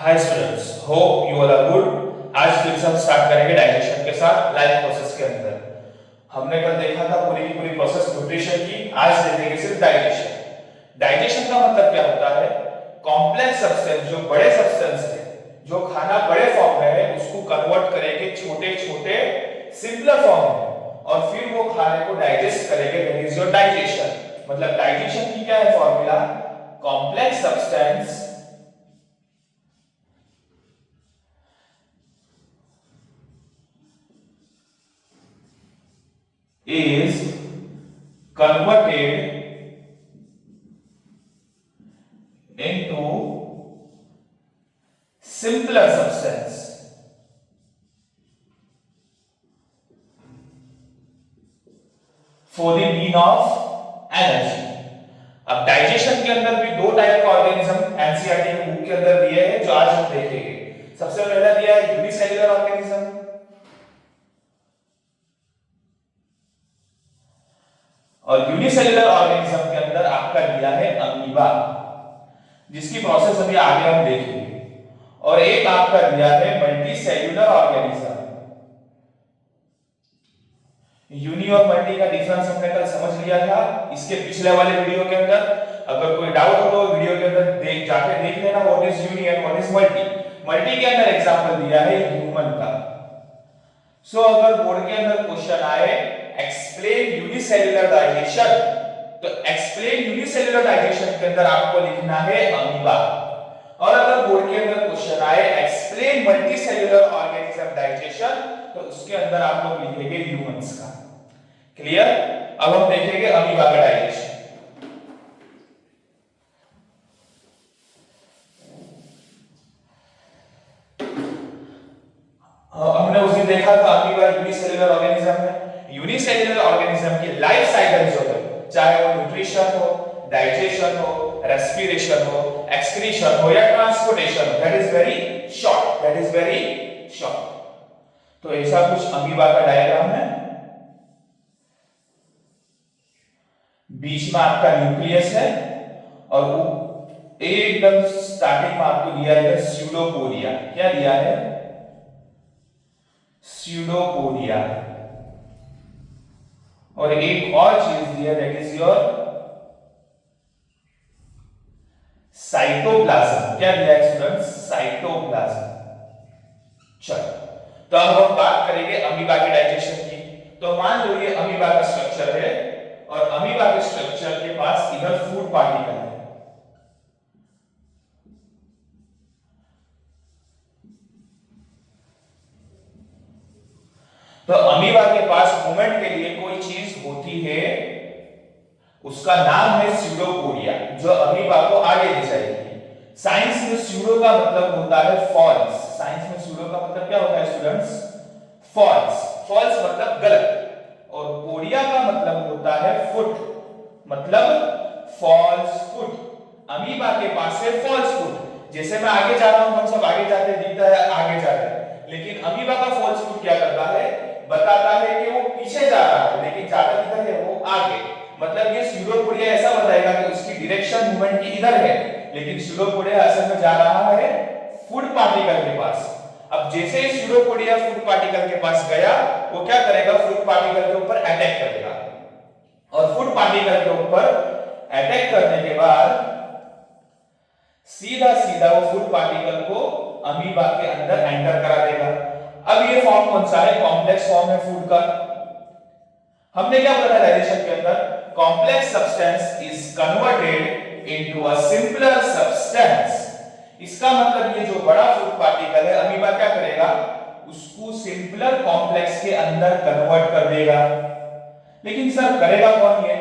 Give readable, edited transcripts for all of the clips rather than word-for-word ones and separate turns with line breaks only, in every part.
Hi students, hope you all are good. आज फिर से हम स्टार्ट करेंगे डाइजेशन के साथ लाइफ प्रोसेस के अंदर। हमने कल देखा था पूरी की पूरी प्रोसेस न्यूट्रिशन की, आज देखेंगे सिर्फ डाइजेशन। डाइजेशन का मतलब क्या होता है? कॉम्प्लेक्स सब्सटेंस, जो बड़े सब्सटेंस है, जो खाना बड़े फॉर्म में है, उसको कन्वर्ट करेंगे छोटे छोटे सिंपलर फॉर्म में और फिर वो खाने को डाइजेस्ट करेंगे। That is your digestion. मतलब डाइजेशन की क्या है formula? Complex substance is converted into simpler substance for the mean of energy। अब डाइजेशन के अंदर भी दो टाइप का ऑर्गेनिज्म एनसीईआरटी के बुक के अंदर दिए हैं, जो आज हम देखेंगे। सबसे पहला दिया है यूनिसेल्युलर ऑर्गेनिज्म, और यूनिसेल्युलर ऑर्गेनिज्म के अंदर आपका दिया है अमीबा, जिसकी प्रोसेस अभी आगे हम देखेंगे। और एक आपका दिया है मल्टीसेल्युलर ऑर्गेनिज्म। यूनि और मल्टी का डिफरेंस हमने कल समझ लिया था इसके पिछले वाले वीडियो के अंदर। अगर कोई डाउट हो तो वीडियो के अंदर जाके देख लेना, what is uni and what is multi. Multi के अंदर एग्जांपल दिया है ह्यूमन का। सो अगर बोर्ड के अंदर क्वेश्चन आए एक्सप्लेन यूनिसेल्युलर डाइजेशन, तो एक्सप्लेन यूनिसेल्युलर डाइजेशन के अंदर आपको लिखना है अमीबा। और अगर बोर्ड के अंदर क्वेश्चन आए एक्सप्लेन मल्टीसेल्युलर ऑर्गेनिज्म डाइजेशन, तो उसके अंदर आप लोग लिखेंगे ह्यूमंस का। क्लियर? अब हम देखेंगे अमीबा का डाइजेशन। हमने उस दिन देखा था अमीबा यूनिसेल्युलर ऑर्गेनिज्म है। यूनिसेल्युलर ऑर्गेनिज्म की लाइफ साइकिल जो है, चाहे वो न्यूट्रिशन हो, डाइजेशन हो, रेस्पिरेशन हो, एक्सक्रीशन हो या ट्रांसपोर्टेशन हो, that is very short, that is very short. तो ऐसा कुछ अमीबा का डायग्राम है। बीच में आपका न्यूक्लियस है और वो एकदम स्टार्टिंग में आपको दिया है स्यूडोपोडिया। क्या दिया है? स्यूडोपोडिया। और एक और चीज दिया, दैट इज योर साइटोप्लाज्म। क्या दिया है स्टूडेंट्स? साइटोप्लाज्म। चलो, तो अब हम बात करेंगे अमीबा के डाइजेशन की। तो मान लो ये अमीबा का स्ट्रक्चर है और अमीबा के स्ट्रक्चर के पास इधर फूड पार्टिकल है। तो अमीबा के पास मूवमेंट के लिए कोई चीज होती है, उसका नाम है स्यूडोपोडिया, जो अमीबा को आगे ले जाएगी। साइंस में स्यूडो का मतलब होता है फॉल्स। साइंस में स्यूडो का मतलब क्या होता है स्टूडेंट्स? फॉल्स। फॉल्स मतलब गलत, और पोडिया का मतलब होता है फुट, मतलब फॉल्स फुट। अमीबा के पास है फॉल्स फुट। जैसे मैं आगे जा रहा हूं, हम सब आगे जाते दिखता है आगे जा रहे हैं, लेकिन अमीबा का फॉल्स फुट क्या करता है? बताता है कि वो पीछे जा रहा है, लेकिन जाता किधर है? वो आगे। मतलब ये स्यूडोपोडिया ऐसा बताएगा कि उसकी डायरेक्शन मूवमेंट की इधर है, लेकिन स्यूडोपोडिया असल में जा रहा है फूड पार्टिकल के पास। अब जैसे ही स्यूडोपोडिया फूड पार्टिकल के पास गया, वो क्या करेगा? फूड पार्टिकल के ऊपर अटैक करेगा, और फूड पार्टिकल के ऊपर अटैक करने के बाद सीधा सीधा वो फूड पार्टिकल को अमीबा के अंदर एंटर करा देगा। अब ये फॉर्म कौन सा है? कॉम्प्लेक्स फॉर्म है फूड का। हमने क्या बोला था डाइजेशन के अंदर? Complex substance is converted into a simpler substance. इसका मतलब ये जो बड़ा फूड पार्टिकल है, अमीबा क्या करेगा? उसको सिंपलर कॉम्प्लेक्स के अंदर कन्वर्ट कर देगा। लेकिन सर करेगा कौन ये?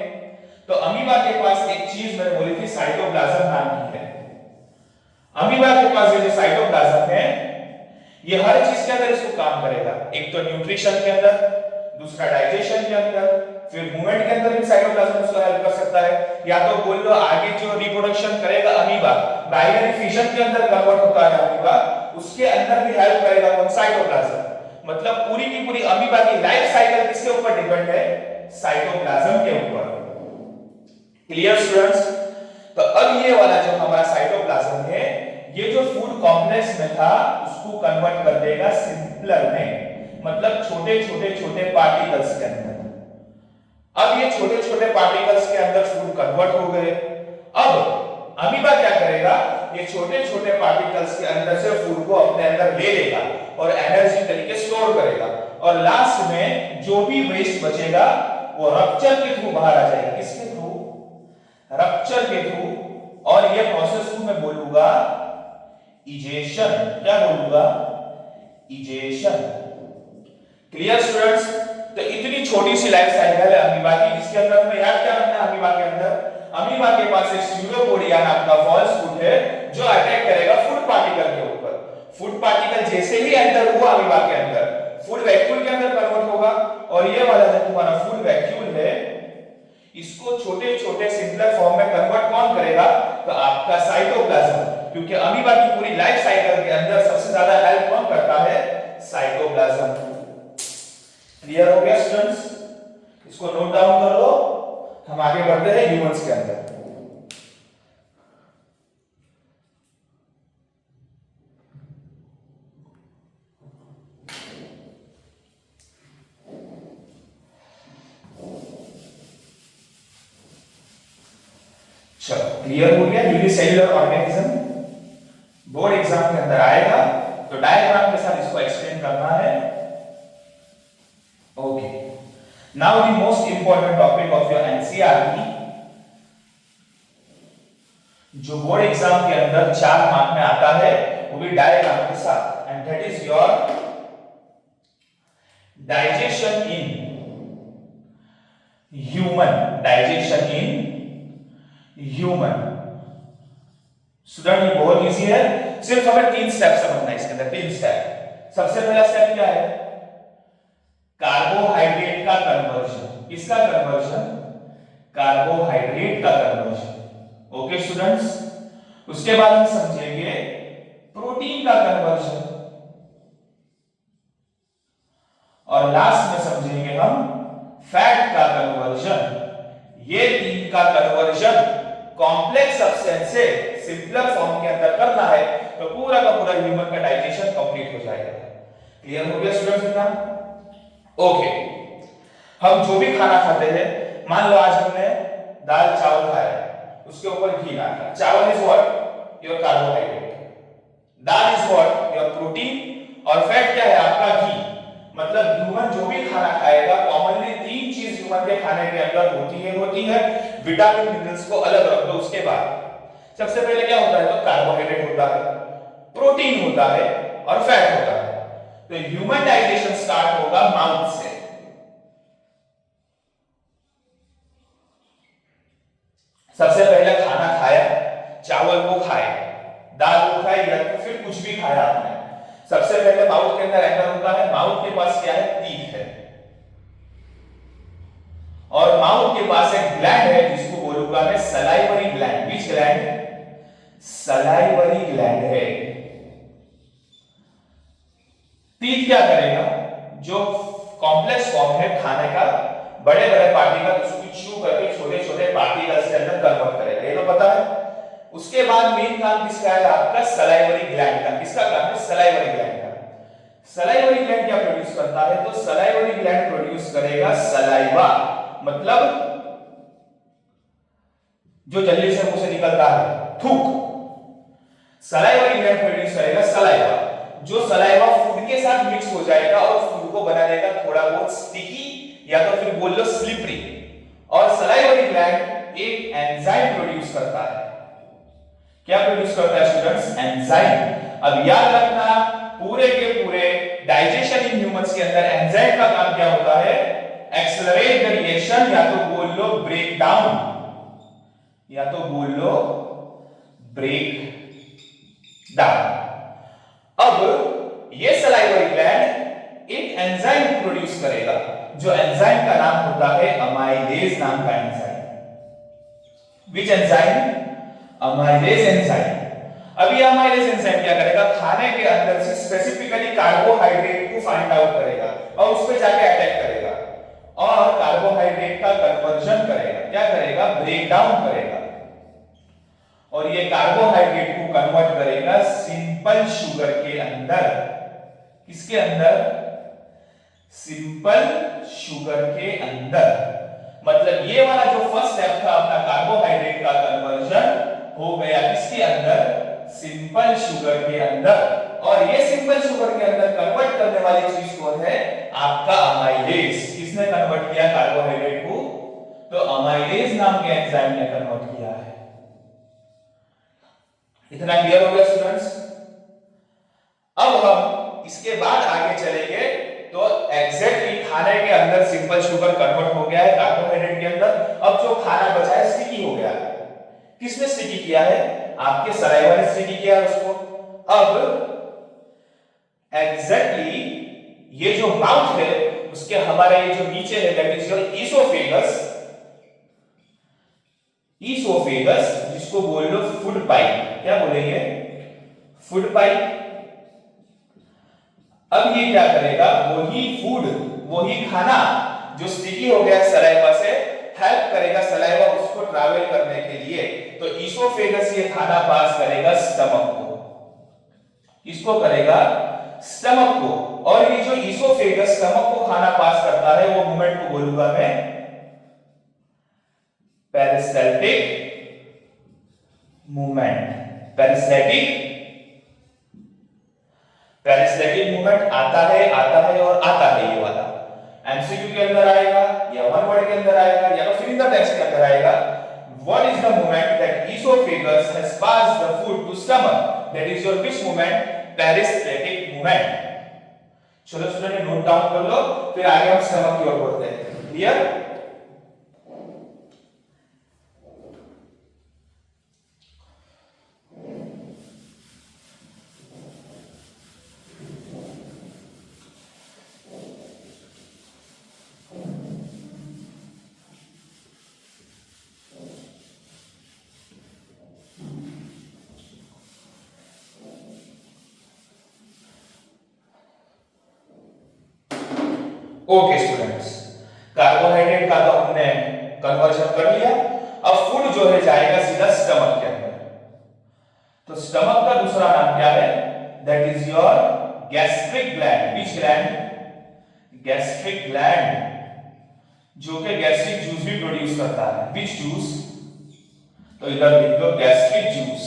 तो अमीबा के पास एक चीज मैंने बोली थी, साइटोप्लाज्म नाम की है। अमीबा के पास ये जो साइटोप्लाज्म है, ये हर चीज के अंदर इसको काम करेगा। एक तो न्यूट्रिशन के अंदर, दूसरा डाइजेशन के अंदर, फिर मूवमेंट के अंदर भी साइटोप्लाज्म उसको हेल्प कर सकता है। या तो बोल लो आगे जो रिप्रोडक्शन करेगा अमीबा, बाइनरी फिशन के अंदर कन्वर्ट होता है अमीबा, उसके अंदर भी हेल्प करेगा कौन? साइटोप्लाज्म। मतलब पूरी की पूरी अमीबा की लाइफ साइकिल किसके ऊपर डिपेंड है? साइटोप्लाज्म के ऊपर। Clear students? तो अब ये वाला जो हमारा साइटोप्लाज्म है, ये जो फूड कॉम्प्लेक्स में था उसको कन्वर्ट कर देगा सिंपलर में, मतलब छोटे छोटे छोटे पार्टिकल्स के अंदर। अब ये छोटे छोटे पार्टिकल्स के अंदर फूड कन्वर्ट हो गए। अब अमीबा क्या करेगा, ये छोटे छोटे पार्टिकल्स के अंदर से फूड को अपने अंदर ले लेगा और एनर्जी तरीके स्टोर करेगा, और लास्ट में जो भी वेस्ट बचेगा वो रप्चर के थ्रू बाहर आ जाएगा। किसके थ्रू? रप्चर के थ्रू। और ये प्रोसेस को मैं बोलूंगा इजेशन। क्या बोलूंगा? इजेशन। Clear students? तो इतनी छोटी सी लाइफ साइकिल है अमीबा की, जिसके अंदर हमें याद क्या रखना है? अमीबा के अंदर अमीबा के पास एक स्यूडोपोडिया नाम का फॉल्स फूड है जो अटैक करेगा फूड पार्टिकल के ऊपर। फूड पार्टिकल जैसे ही एंटर हुआ अमीबा के अंदर, फूड वैक्यूल के अंदर कन्वर्ट होगा, और ये वाला जो तुम्हारा फूड वैक्यूल है इसको छोटे छोटे सिंपलर फॉर्म में कन्वर्ट कौन करेगा? तो आपका साइटोप्लाज्म, क्योंकि अमीबा की पूरी लाइफ साइकिल के अंदर सबसे ज्यादा हेल्प कौन करता है? साइटोप्लाज्म। क्लियर हो गया स्टूडेंट्स? इसको नोट डाउन कर लो। हम आगे बढ़ते हैं ह्यूमंस के अंदर। चलो क्लियर हो गया। यूनिसेल्युलर ऑर्गेनिज्म बोर्ड एग्जाम के अंदर आएगा, तो डायग्राम के साथ इसको एक्सप्लेन करना है। Okay, now the most important topic of your NCERT, जो बोर्ड एग्जाम के अंदर 4 मार्क में आता है, वो भी डायग्राम के साथ, and that is your digestion in human. Digestion in human. Student ये बहुत इजी है, सिर्फ हमें 3 स्टेप समझना है इसके अंदर। 3 स्टेप। सबसे पहला स्टेप क्या है? कार्बोहाइड्रेट का कन्वर्जन। किसका कन्वर्जन? कार्बोहाइड्रेट का कन्वर्जन। Okay students? उसके बाद हम समझेंगे प्रोटीन का कन्वर्जन, और लास्ट में समझेंगे हम फैट का कन्वर्जन। ये 3 का कन्वर्जन कॉम्प्लेक्स सब्सटेंस से सिंपलर फॉर्म के अंदर करना है, तो पूरा का पूरा ह्यूमन का डाइजेशन कंप्लीट हो जाएगा। क्लियर हो गया स्टूडेंट्स इतना? ओके, हम जो भी खाना खाते हैं, मान लो आज हमने दाल चावल खाया, उसके ऊपर घी डाला। चावल is what? Your carbohydrate, dal is what? Your protein, और फैट क्या है? आपका घी। मतलब ह्यूमन जो भी खाना खाएगा, कॉमनली 3 चीज ह्यूमन के खाने के अंदर होती है। विटामिन मिनरल्स को अलग रख दो। उसके बाद सबसे पहले क्या होता है? तो कार्बोहाइड्रेट होता है, प्रोटीन होता है, और फैट होता है। तो ह्यूमन डाइजेशन स्टार्ट होगा माउथ से। सबसे पहले खाना खाया, चावल को खाए, दाल को खाए, या तो फिर कुछ भी खाया आपने, सबसे पहले माउथ के अंदर एंटर होता है। माउथ के पास क्या है? टीथ है, और माउथ के पास एक ग्लैंड है जिसको बोलूंगा मैं सलाइवरी ग्लैंड। विच ग्लैंड? सलाइवरी ग्लैंड है। टीथ क्या करेगा? जो कॉम्प्लेक्स फॉर्म है खाने का, बड़े बड़े पार्टिकल उसको च्यू करके छोटे छोटे पार्टिकल्स के अंदर कन्वर्ट करेगा, ये तो पता है। उसके बाद मेन काम किसका है? आपका सलाइवरी ग्लैंड का। किसका काम है? सलाइवरी ग्लैंड का। सलाइवरी ग्लैंड क्या प्रोड्यूस करता है? तो सलाइवरी ग्लैंड प्रोड्यूस करेगा सलाइवा, मतलब जो जल्दी से मुंह से निकलता है, थूक। सलाइवरी ग्लैंड प्रोड्यूस करेगा सलाइवा, जो सलाइवा फूड के साथ मिक्स हो जाएगा और फूड को बना देगा थोड़ा बहुत स्टिकी, या तो फिर बोल लो स्लिपरी। और सलाइवरी ग्लैंड एक एंजाइम प्रोड्यूस करता है। क्या प्रोड्यूस करता है स्टूडेंट्स? एंजाइम। अब याद रखना, पूरे के पूरे डाइजेशन इन ह्यूमंस के अंदर एंजाइम का काम क्या होता है? एक्सेलरेट द रिएक्शन, या तो बोल लो ब्रेक डाउन, या तो बोल लो ब्रेक डाउन। अब ये सलाइवरी ग्लैंड एक एंजाइम प्रोड्यूस करेगा, जो एंजाइम का नाम होता है अमाइलेज नाम का enzyme. Which enzyme? Amylase enzyme. अब ये अमाइलेज एंजाइम क्या करेगा? खाने के अंदर से स्पेसिफिकली कार्बोहाइड्रेट को फाइंड आउट करेगा और उस पे जाके अटैक करेगा, और कार्बोहाइड्रेट का कन्वर्जन करेगा। क्या करेगा? ब्रेक डाउन करेगा। और ये कार्बोहाइड्रेट को कन्वर्ट करेगा सिंपल शुगर के अंदर। किसके अंदर? सिंपल शुगर के अंदर। मतलब ये वाला जो फर्स्ट स्टेप था अपना कार्बोहाइड्रेट का कन्वर्जन हो गया किसके अंदर? सिंपल शुगर के अंदर। और ये सिंपल शुगर के अंदर कन्वर्ट करने वाली चीज कौन है? आपका अमाइलेज। किसने कन्वर्ट किया कार्बोहाइड्रेट को? तो अमाइलेज नाम के एंजाइम ने कन्वर्ट किया है। इतना क्लियर हो गया स्टूडेंट्स? अब हम इसके बाद आगे चलेंगे तो एग्जैक्टली खाने के अंदर सिंपल शुगर कन्वर्ट हो गया है कार्बोहाइड्रेट के अंदर। अब जो खाना बचा है स्टिकी हो गया है। किसने स्टिकी किया है? आपके सलाइवा ने स्टिकी किया है उसको। अब एग्जैक्टली ये जो माउथ है उसके हमारे ये जो नीचे है that is your oesophagus. Oesophagus जिसको बोल लो फूड पाइप। क्या बोलेंगे? Food pipe. अब ये क्या करेगा? वही फूड, वही खाना जो स्टिकी हो गया सलाइवा से, हेल्प करेगा सलाइवा उसको ट्रैवल करने के लिए। तो ईसोफेगस ये खाना पास करेगा स्टमक को। किसको करेगा? स्टमक को। और ये जो ईसोफेगस स्टमक को खाना पास करता है वो मूवमेंट को बोलूंगा मैं पेरिस्टैल्टिक मूवमेंट। पेरिस्टैल्टिक मूवमेंट आता है और आता है। ये वाला एमसीक्यू के अंदर आएगा या वन वर्ड के अंदर आएगा या तो फिर इन द टेक्स्ट के अंदर आएगा। What is the movement that oesophagus has passed the food to stomach? That is your which movement? Peristaltic movement. चलो स्टूडेंट नोट डाउन कर लो, फिर आगे हम स्टमक की ओर बढ़ते हैं। क्लियर? ओके स्टूडेंट्स, कार्बोहाइड्रेट का तो हमने कन्वर्जन कर लिया। अब फूड जो है जाएगा सीधा स्टमक के अंदर। तो स्टमक का दूसरा नाम क्या है? That is your gastric gland. Which gland? Gastric gland, जो कि गैस्ट्रिक जूस भी प्रोड्यूस करता है। Which juice? तो इधर लिख दो गैस्ट्रिक जूस,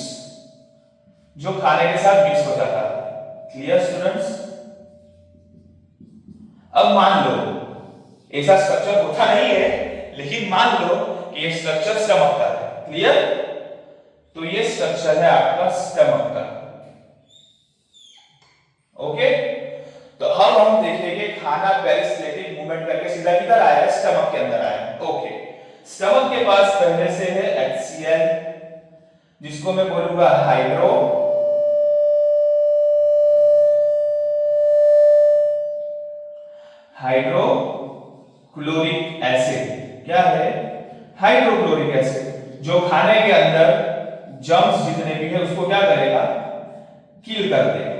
जो खाने के साथ मिक्स हो जाता है। Clear students? अब मान लो ऐसा स्ट्रक्चर होता नहीं है, लेकिन मान लो कि ये स्ट्रक्चर स्टमक का है। क्लियर? तो ये स्ट्रक्चर है आपका स्टमक का। ओके, तो अब हम देखेंगे खाना पेरिस्टैटिक मूवमेंट करके सीधा किधर आया है? स्टमक के अंदर आया है। ओके, स्टमक के पास पहले से है HCl, जिसको मैं बोलूंगा हाइड्रोक्लोरिक एसिड। क्या है? हाइड्रोक्लोरिक एसिड, जो खाने के अंदर जर्म्स जितने भी है उसको क्या करेगा? किल कर देगा।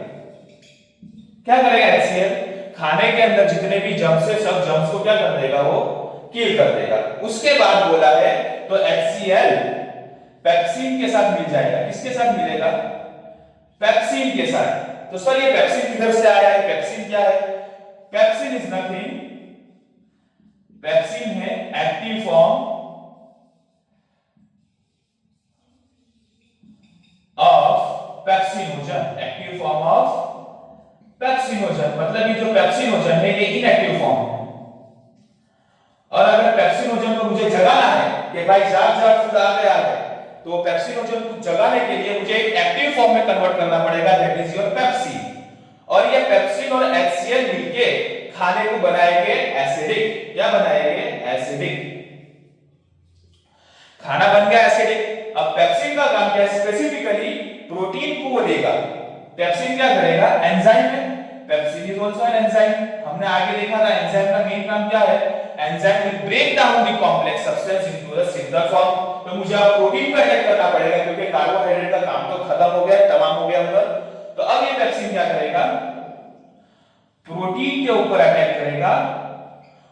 क्या करेगा HCl? खाने के अंदर जितने भी जर्म्स है सब जर्म्स को क्या कर देगा? वो किल कर देगा। उसके बाद बोला है तो HCl पेप्सिन के साथ मिल जाएगा। किसके साथ मिलेगा? पेप्सिन के साथ। तो सर ये पेप्सिन किधर से आया है? पेप्सिन क्या है? पेप्सिन इज नथिंग, पेप्सिन है active form of pepsinogen. Active form of pepsinogen, मतलब ये जो पेप्सिनोजन है ये इनएक्टिव फॉर्म है। और अगर पेप्सिनोजन को मुझे जगाना है कि भाई जाग जाग फूड आ गया है, तो पेप्सिनोजन को जगाने के लिए मुझे एक एक्टिव फॉर्म में कन्वर्ट करना पड़ेगा, दैट इज योर पेप्सिन। और ये पेप्सिन और HCl मिलके खाने को बनाएंगे एसिडिक। क्या बनाएंगे? एसिडिक। खाना बन गया एसिडिक। अब पेप्सिन का काम क्या है? स्पेसिफिकली प्रोटीन को वो देगा। पेप्सिन क्या करेगा? एंजाइम है। Pepsin is also an enzyme. हमने आगे देखा था एंजाइम का मेन काम क्या है? Enzyme will break down the complex substance into the single form. तो मुझे अब प्रोटीन को अटैक करना पड़ेगा, क्योंकि कार्बोहाइड्रेट का काम तो खत्म हो गया, तमाम हो गया उधर। तो अब ये पेप्सिन क्या करेगा? प्रोटीन के ऊपर अटैक करेगा,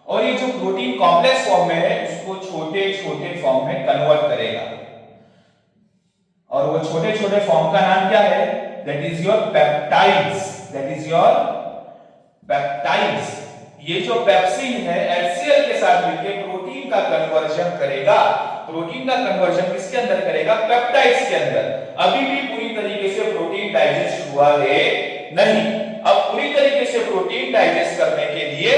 और ये जो प्रोटीन कॉम्प्लेक्स फॉर्म में है उसको छोटे छोटे फॉर्म में कन्वर्ट करेगा। और वो छोटे छोटे फॉर्म का नाम क्या है? That is your peptides, that is your peptides. ये जो पेप्सिन है HCl के साथ मिलकर प्रोटीन का कन्वर्जन करेगा। प्रोटीन का कन्वर्जन किसके अंदर करेगा? पेप्टाइड्स के अंदर। अभी भी पूरी तरीके से प्रोटीन डाइजेस्ट हुआ है नहीं। अब पूरी तरीके से प्रोटीन डाइजेस्ट करने के लिए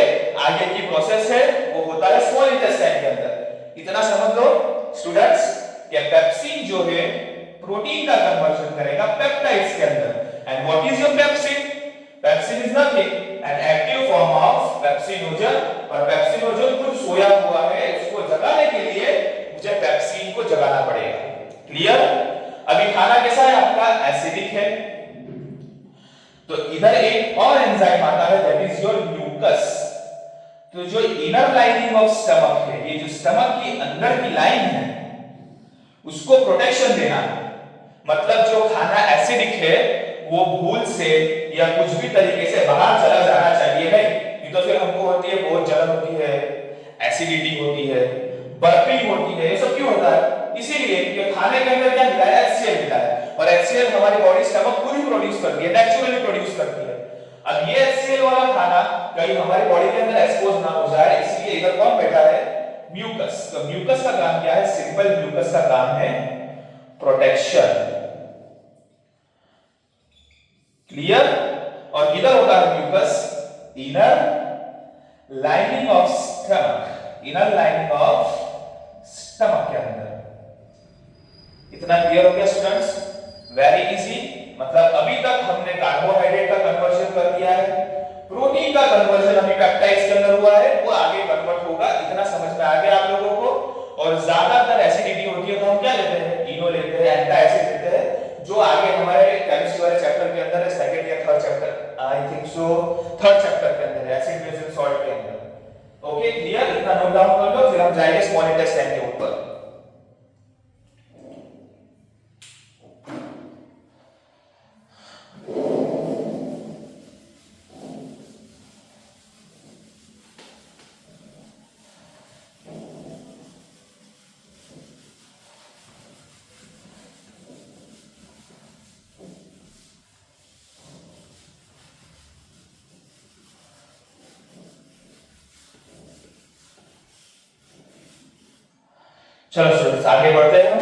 आगे की प्रोसेस है वो होता है स्मॉल इंटेस्टाइन के अंदर। इतना समझ लो स्टूडेंट्स कि पेप्सिन जो है प्रोटीन का कन्वर्जन करेगा पेप्टाइड्स के अंदर। And what is your pepsin? Pepsin is nothing an active form of pepsinogen, और पेप्सिनोजन खुद सोया हुआ है। इसको जगाने के लिए मुझे पेप्सिन को जगाना पड़ेगा। क्लियर? अभी खाना कैसा है आपका? एसिडिक है। तो इधर एक और एंजाइम आता है दैट इज योर म्यूकस। तो जो इनर लाइनिंग ऑफ स्टमक है, ये जो स्टमक की अंदर की लाइन है उसको प्रोटेक्शन देना है। मतलब जो खाना एसिडिक है वो भूल से या कुछ भी तरीके से बाहर चला जाना चाहिए नहीं। नहीं तो फिर हमको होती है बहुत जलन होती है, एसिडिटी होती है, बर्पिंग होती है। ये सब क्यों होता है? इसीलिए कि खाने के अंदर क्या मिला है? HCl मिला है, और HCl हमारी बॉडी स्टमक खुद ही प्रोड्यूस करती है, नेचुरली प्रोड्यूस करती है। अब ये HCl वाला खाना कहीं हमारी बॉडी के अंदर एक्सपोज ना हो जाए, इसलिए इधर कौन बैठा है? म्यूकस। तो म्यूकस का काम क्या है? सिंपल म्यूकस का काम है प्रोटेक्शन। क्लियर? और इधर होता है mucus inner lining of stomach, inner lining of stomach के अंदर। इतना क्लियर हो गया स्टूडेंट्स? Very easy. मतलब अभी तक हमने कार्बोहाइड्रेट का कन्वर्जन कर दिया है, प्रोटीन का कन्वर्जन अभी पेप्टाइड्स के अंदर हुआ है, वो आगे कन्वर्ट होगा। इतना समझ में आ गया आप लोगों को? और ज्यादातर एसिडिटी होती है तो हम क्या लेते हैं? इनो लेते हैं, एंटा एसिड लेते हैं, जो आगे हमारे केमिस्ट्री वाले चैप्टर के अंदर है, सेकंड या third chapter, I think so third chapter के अंदर है, एसिड बेस एंड सॉल्ट के अंदर। Okay clear? इतना नोट डाउन कर लो, फिर हम जाएंगे स्मॉल इंटेस्टाइन के ऊपर। चलो स्टूडेंट्स आगे बढ़ते हैं हम।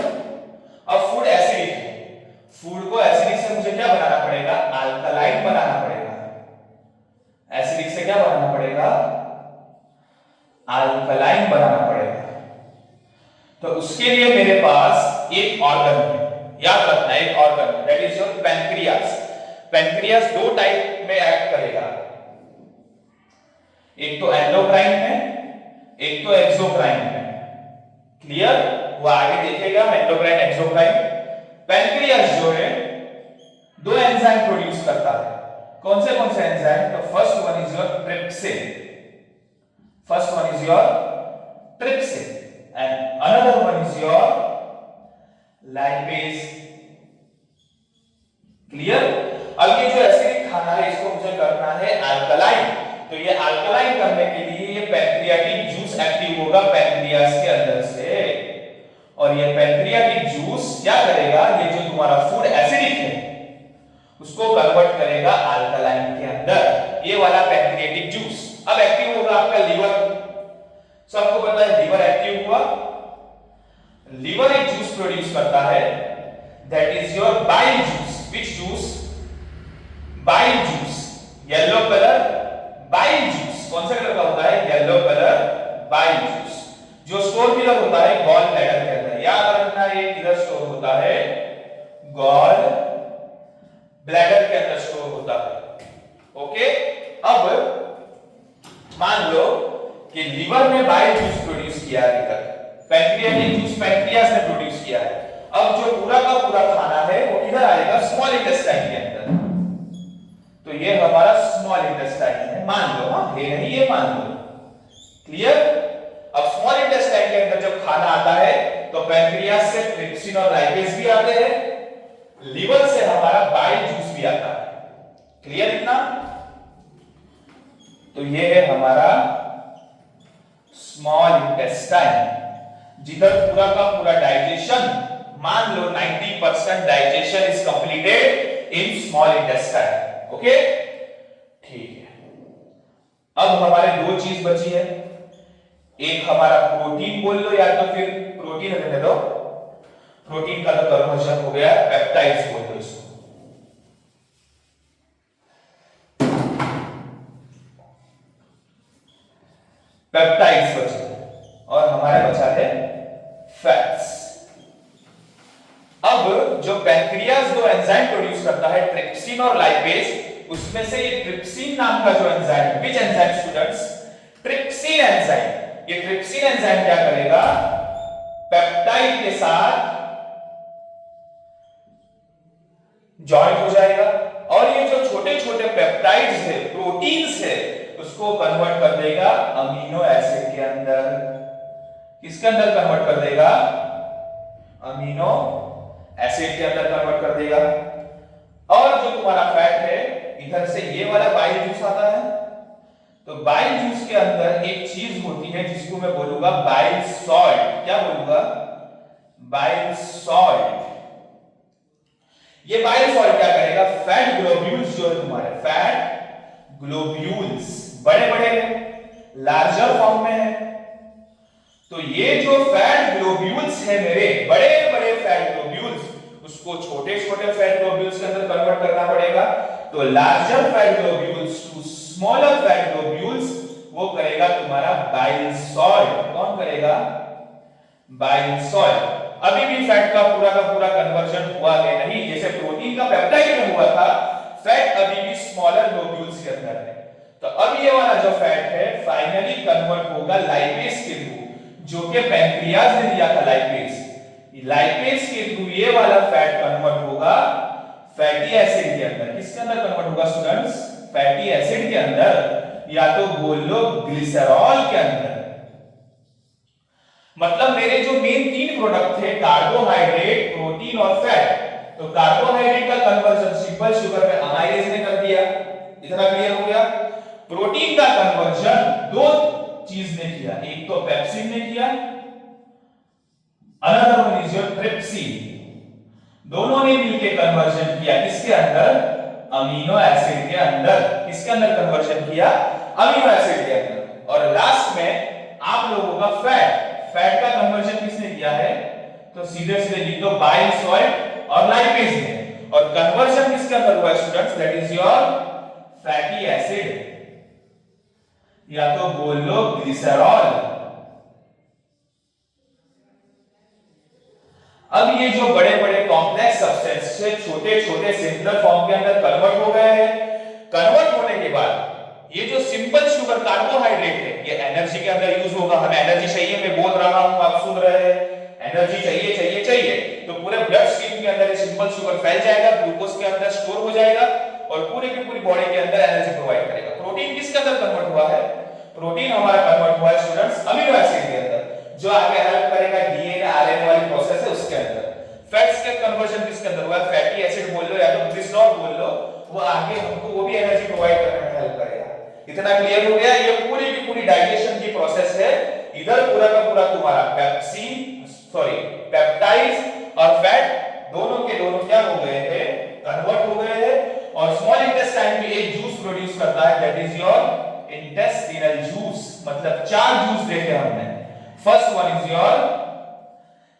अब फूड एसिडिक है, फूड को एसिडिक से मुझे क्या बनाना पड़ेगा? अल्कलाइन बनाना पड़ेगा। एसिडिक से क्या बनाना पड़ेगा? अल्कलाइन बनाना पड़ेगा। तो उसके लिए मेरे पास एक ऑर्गन है, याद रखना, एक ऑर्गन है that is your pancreas. Pancreas दो टाइप में एक्ट करेगा, एक तो एंडोक्राइन में, एक तो एक्सोक्राइन में। क्लियर? वो आगे देखेगा एंडोक्राइन एक्सोक्राइन। पैंक्रियास जो है दो एंजाइम प्रोड्यूस करता है। कौन से एंजाइम? तो first one is your trypsin, first one is your trypsin and another one is your lipase. Clear? अब ये जो एसिडिक खाना है इसको मुझे करना है अल्कलाइन। तो ये अल्कलाइन करने के लिए ये पैंक्रियाटिक जूस एक्टिव होगा पैंक्रियास के अंदर से, और ये पैंक्रियाटिक जूस क्या करेगा? ये जो तुम्हारा फूड एसिडिक है उसको कन्वर्ट करेगा अल्कलाइन के अंदर, ये वाला पैंक्रियाटिक जूस। अब एक्टिव होगा आपका लीवर। सबको पता है लीवर एक्टिव हुआ, लीवर एक जूस प्रोड्यूस करता है that is your bile juice. Which juice? Bile juice, yellow colour bile juice. कौन सा कलर का होता है? येलो कलर बाइल जूस, जो स्टोर किधर होता है? गॉल ब्लैडर के अंदर। याद रखना ये किधर स्टोर होता है? गॉल ब्लैडर के अंदर स्टोर होता है। ओके? अब मान लो कि लीवर ने बाइल जूस प्रोड्यूस किया है, पैंक्रियाटिक जूस पैंक्रियास ने प्रोड्यूस किया है। अब जो पूरा का पूरा खाना है वो किधर आएगा? स्मॉल इंटेस्टाइन के अंदर। तो ये हमारा स्मॉल इंटेस्टाइन है, मान लो। हाँ, ये नहीं, ये मान लो। क्लियर? अब स्मॉल इंटेस्टाइन के अंदर जब खाना आता है तो पैंक्रियास से ट्रिप्सिन और लाइपेज भी आते हैं, लीवर से हमारा बाइल जूस भी आता है। क्लियर इतना? तो ये है हमारा स्मॉल इंटेस्टाइन, जिधर पूरा का पूरा डाइजेशन मान लो 90% digestion is completed in small intestine. Okay, ठीक है। अब हमारे दो चीज बची है, एक हमारा प्रोटीन बोल लो या तो फिर प्रोटीन रहने दो, प्रोटीन का तो कन्वर्जन हो गया, पेप्टाइड्स बोल दो इसको। पेप्टाइड्स बचे और हमारे बचा है फैट्स। अब जो पैंक्रियाज दो एंजाइम प्रोड्यूस करता है, ट्रिप्सिन और लाइपेज, उसमें से ये ट्रिप्सिन नाम का जो enzyme, which enzyme students? Trypsin enzyme. ये ट्रिप्सिन एंजाइम क्या करेगा? पेप्टाइड के साथ जॉइंट हो जाएगा और ये जो छोटे छोटे पेप्टाइड्स है, प्रोटीन्स है, उसको कन्वर्ट कर देगा अमीनो एसिड के अंदर। किसके अंदर कन्वर्ट कर देगा? अमीनो एसिड के अंदर कन्वर्ट कर देगा। और जो तुम्हारा फैट है, इधर से ये वाला बाइल जूस आता है, तो बाइल जूस के अंदर एक चीज होती है जिसको मैं बोलूंगा बाइल सॉल्ट। क्या बोलूंगा? Bile salt. ये बाइल सॉल्ट क्या करेगा? फैट ग्लोब्यूल्स जो है तुम्हारे, फैट ग्लोब्यूल्स बड़े बड़े हैं, लार्जर फॉर्म में है, तो ये जो फैट ग्लोब्यूल्स है मेरे, बड़े बड़े फैट ग्लोब्यूल्स, उसको छोटे छोटे फैट ग्लोब्यूल्स के अंदर कन्वर्ट करना पड़ेगा। तो larger fat globules to smaller fat globules, वो करेगा तुम्हारा बाइल सॉल्ट। कौन करेगा? Bile salt. अभी भी फैट का पूरा कन्वर्जन हुआ है नहीं, जैसे प्रोटीन का पेप्टाइड में हुआ था, फैट अभी भी स्मॉलर ग्लोब्यूल्स के अंदर है। तो अब ये वाला जो फैट है फाइनली कन्वर्ट होगा लाइपेज के थ्रू, जो कि पैंक्रियाज ने दिया था लाइपेज। लाइपेज के थ्रू ये वाला फैट कन्वर्ट होगा फैटी एसिड के अंदर। किसके अंदर कन्वर्ट होगा स्टूडेंट्स? फैटी एसिड के अंदर, या तो बोल लो ग्लिसरॉल के अंदर। मतलब मेरे जो मेन तीन प्रोडक्ट थे, कार्बोहाइड्रेट, प्रोटीन और फैट, तो कार्बोहाइड्रेट का कन्वर्जन सिंपल शुगर में अमाइलेज ने कर दिया, इतना क्लियर हो गया। प्रोटीन का कन्वर्जन दो चीज ने किया, एक तो पेप्सिन ने किया, another one is your trypsin. दोनों ने मिलकर कन्वर्जन किया किसके अंदर? अमीनो एसिड के अंदर। किसके अंदर कन्वर्जन किया? अमीनो एसिड के अंदर। और लास्ट में आप लोगों का फैट, फैट का कन्वर्जन किसने किया है? तो सीधे सीधे लिख दो बाइल सॉल्ट और लाइपेज ने। और कन्वर्जन किसके अंदर हुआ students? That is your fatty acid, या तो बोल लो ग्लिसरॉल। अब ये जो बड़े बड़े कॉम्प्लेक्स सब्सटेंस से छोटे छोटे सिंपल फॉर्म के अंदर कन्वर्ट हो गए हैं। कन्वर्ट होने के बाद ये जो सिंपल शुगर कार्बोहाइड्रेट है, ये एनर्जी के अंदर यूज होगा। हमें एनर्जी चाहिए, मैं बोल रहा हूं, आप सुन रहे हैं, एनर्जी चाहिए चाहिए चाहिए, तो पूरे ब्लड स्ट्रीम के अंदर ये सिंपल शुगर फैल जाएगा, ग्लूकोज के अंदर स्टोर हो जाएगा और पूरे की पूरी बॉडी के अंदर एनर्जी प्रोवाइड करेगा। प्रोटीन किसके अंदर कन्वर्ट हुआ है? प्रोटीन हमारा कन्वर्ट हुआ है स्टूडेंट्स अमीनो एसिड के अंदर, जो आगे हेल्प करेगा डीएनए आरएनए वाली प्रोसेस है उसके अंदर। फैट्स के कन्वर्जन किसके अंदर हुआ है? फैटी एसिड बोल लो या तो ग्लिसरॉल बोल लो, वो आगे हमको वो भी एनर्जी प्रोवाइड करने में हेल्प करेगा। इतना क्लियर हो गया? ये पूरी की पूरी डाइजेशन की प्रोसेस है। इधर पूरा का पूरा तुम्हारा पेप्टाइड्स और फैट दोनों के दोनों क्या हो गए हैं? कन्वर्ट हो गए हैं। और स्मॉल इंटेस्टाइन में एक जूस प्रोड्यूस करता है, that is your intestinal juice. मतलब चार जूस देखे हमने। First one is your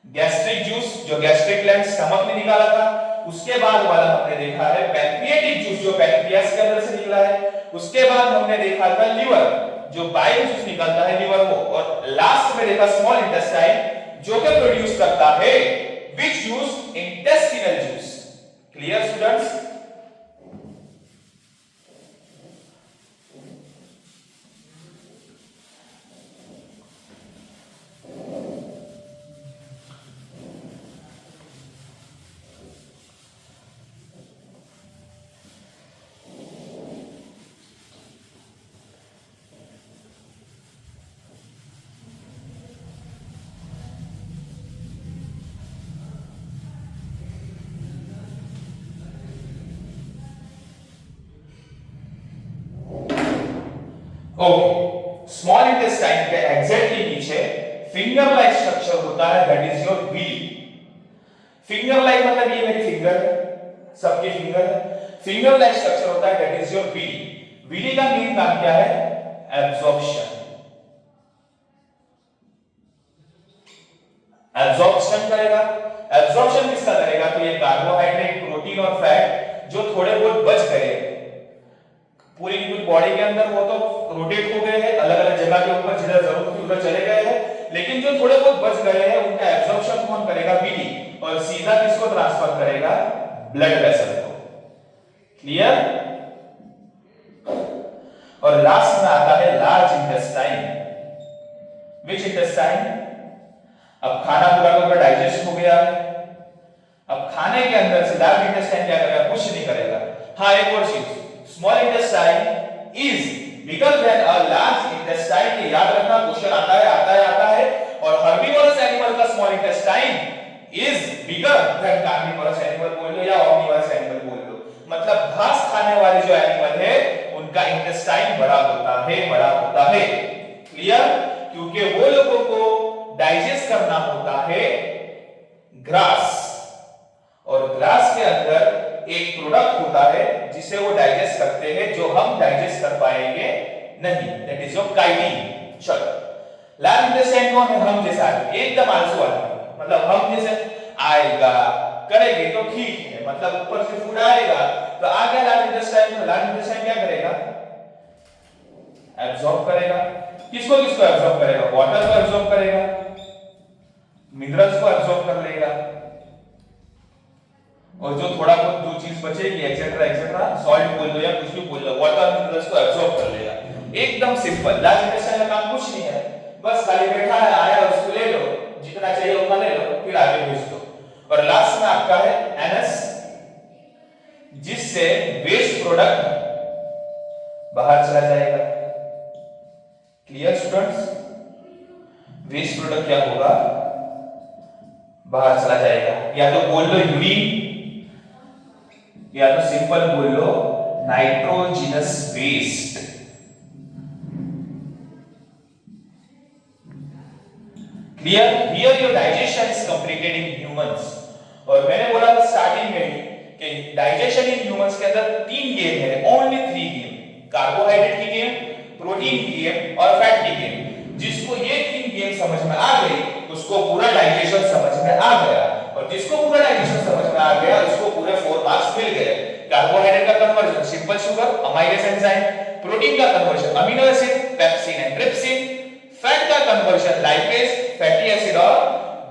gastric juice, जो गैस्ट्रिक ग्लैंड स्टमक में निकाला था। उसके बाद वाला हमने देखा है पैंक्रियाटिक जूस, जो पैंक्रियास के अंदर से निकला है। उसके बाद हमने देखा था लिवर, जो बाइल जूस निकलता है लिवर को। और लास्ट में देखा स्मॉल इंटेस्टाइन, जो कि प्रोड्यूस करता है which juice? Intestinal juice. Clear students? Okay, small intestine के एग्जैक्टली नीचे फिंगर लाइक स्ट्रक्चर होता है, that is your villi. Finger like मतलब ये मेरी फिंगर है, सबकी फिंगर है। फिंगर लाइक स्ट्रक्चर होता है, that is your villi. Villi का मेन काम क्या है? एब्जॉर्प्शन। एब्जॉर्प्शन करेगा। एब्जॉर्प्शन किसका करेगा? तो ये कार्बोहाइड्रेट, प्रोटीन और फैट जो थोड़े बहुत बच गए पूरी की पूरी बॉडी के अंदर, वो तो रोटेट हो गए हैं अलग अलग जगह के ऊपर, जिधर जरूरत थी उधर चले गए हैं, लेकिन जो थोड़े बहुत बच गए हैं उनका एब्जॉर्प्शन कौन करेगा? विली। और सीधा किसको ट्रांसफर करेगा? ब्लड वेसल को। क्लियर? और लास्ट में आता है लार्ज इंटेस्टाइन। विच इंटेस्टाइन? अब खाना पूरा का पूरा डाइजेस्ट हो गया, अब खाने के अंदर से लार्ज इंटेस्टाइन क्या करेगा? कुछ नहीं करेगा। हाँ, एक और चीज, small intestine is bigger than a large intestine. ये याद रखना, क्वेश्चन आता है। और हर्बीवोरस एनिमल का small intestine is bigger than carnivorous animal बोल लो या ओमनिवोरस एनिमल बोल लो, मतलब घास खाने वाले जो एनिमल है उनका इंटेस्टाइन बड़ा होता है। क्लियर? क्योंकि वो लोगों को डाइजेस्ट करना होता है ग्रास, और ग्रास के अंदर एक प्रोडक्ट होता है जिसे वो डाइजेस्ट करते हैं, जो हम डाइजेस्ट कर पाएंगे नहीं, दैट इज योर काइटिन। चलो, लार्ज इंटेस्टाइन कौन है? हम जैसा एकदम आलसू आदमी, मतलब हम जैसे आएगा करेंगे तो ठीक है, मतलब ऊपर से फूड आएगा तो आ गया लार्ज इंटेस्टाइन। लार्ज इंटेस्टाइन क्या करेगा? एब्सॉर्ब करेगा। किसको एब्सॉर्ब करेगा? वाटर को एब्सॉर्ब करेगा, मिनरल्स को एब्सॉर्ब कर लेगा, और जो थोड़ा बहुत जो चीज बचेगी एक्सेट्रा सॉल्ट बोल लो या कुछ भी बोल लो, वाटर मिनरल्स को एब्सॉर्ब कर लेगा। एकदम सिंपल। लार्ज इंटेस्टाइन का काम कुछ नहीं है, बस खाली बैठा है, आया उसको ले लो, जितना चाहिए उतना ले लो, फिर आगे भेज दो। और लास्ट में आपका है एनस, जिससे वेस्ट प्रोडक्ट बाहर चला जाएगा। Clear students? वेस्ट प्रोडक्ट क्या होगा? बाहर चला जाएगा। या तो बोल लो यूरिन, या तो सिंपल बोल लो nitrogenous waste. Clear? Here your digestion is completed in humans. और मैंने बोला था स्टार्टिंग में ही कि डाइजेशन इन ह्यूमंस के अंदर 3 गेम है, ओनली 3 गेम, कार्बोहाइड्रेट की गेम, प्रोटीन की गेम और फैट की गेम। जिसको ये 3 गेम समझ में आ गई उसको पूरा डाइजेशन समझ में आ गया, और जिसको पूरा डाइजेशन समझ में आ गया उसको पूरे 4 मार्क्स मिल गए। कार्बोहाइड्रेट का conversion simple sugar, amylase enzyme, protein का conversion amino acid, pepsin and trypsin, fat का कन्वर्जन लाइपेज, फैटी एसिड और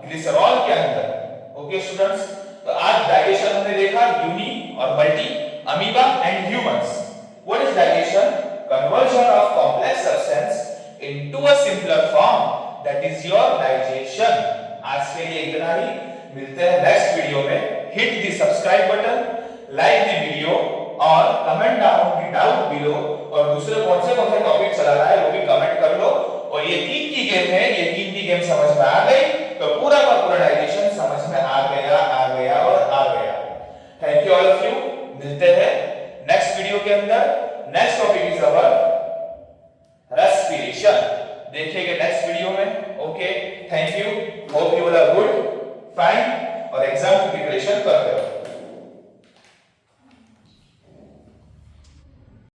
ग्लिसरॉल के अंदर। ओके स्टूडेंट्स, तो आज डाइजेशन हमने देखा यूनि और multi, amoeba and humans. What is digestion? Conversion of complex substance into a simpler form, that is your digestion. आज के लिए इतना ही, मिलते हैं नेक्स्ट वीडियो में। Hit the subscribe button, like the video और comment down the doubt below, और दूसरे कौन से टॉपिक चला रहा है वो भी कमेंट कर लो। और ये 3 की गेम है, ये 3 की गेम समझ में आ गई तो पूरा का पूरा डाइजेशन समझ में आ गया और आ गया। Thank you all of you. मिलते हैं नेक्स्ट वीडियो के अंदर, नेक्स्ट टॉपिक